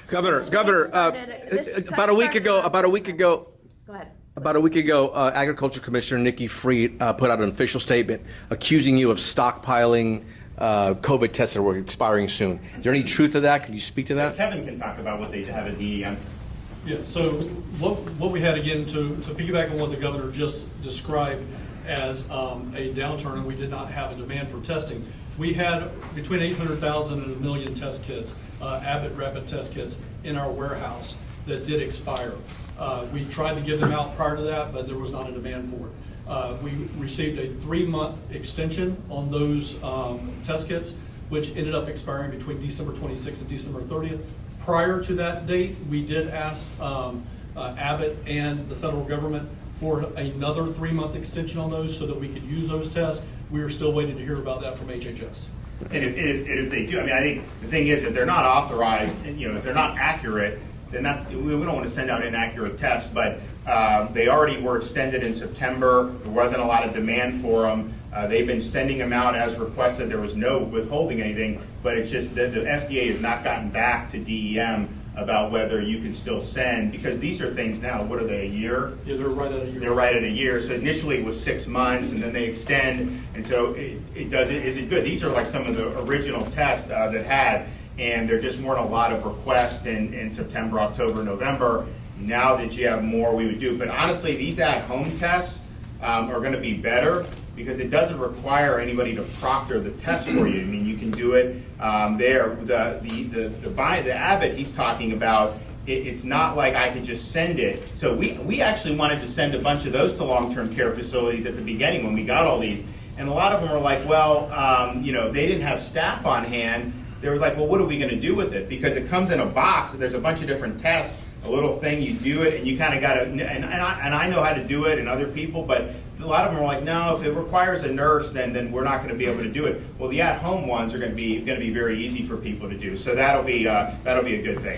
Governor, about a week ago, Go ahead. About a week ago, Agriculture Commissioner Nikki Fried put out an official statement accusing you of stockpiling COVID tests that were expiring soon. Is there any truth to that? Can you speak to that? Kevin can talk about what they have at DEM. Yeah, so what we had, again, to piggyback on what the governor just described as a downturn, and we did not have a demand for testing. We had between 800,000 and 1 million test kits, Abbott rapid test kits, in our warehouse that did expire. We tried to give them out prior to that, but there was not a demand for it. We received a 3-month extension on those test kits, which ended up expiring between December 26th and December 30th. Prior to that date, we did ask Abbott and the federal government for another 3-month extension on those so that we could use those tests. We are still waiting to hear about that from HHS. And if they do, I mean, I think the thing is, if they're not authorized, if they're not accurate, then we don't want to send out inaccurate tests. But they already were extended in September. There wasn't a lot of demand for them. They've been sending them out as requested. There was no withholding anything, but it's just that the FDA has not gotten back to DEM about whether you can still send, because these are things now, what are they, a year? Yeah, they're right at a year. They're right at a year. So initially it was 6 months, and then they extend, and so is it good? These are like some of the original tests that had, and there just weren't a lot of requests in September, October, November. Now that you have more, we would do. But honestly, these at-home tests are going to be better because it doesn't require anybody to proctor the test for you. I mean, you can do it there. The Abbott he's talking about, it's not like I could just send it. So we actually wanted to send a bunch of those to long-term care facilities at the beginning when we got all these. And a lot of them were like, well, they didn't have staff on hand. They were like, well, what are we going to do with it? Because it comes in a box. There's a bunch of different tests, a little thing, you do it, and you kind of got to, and I know how to do it, and other people, but a lot of them are like, no, if it requires a nurse, then we're not going to be able to do it. Well, the at-home ones are going to be very easy for people to do. So that'll be a good thing.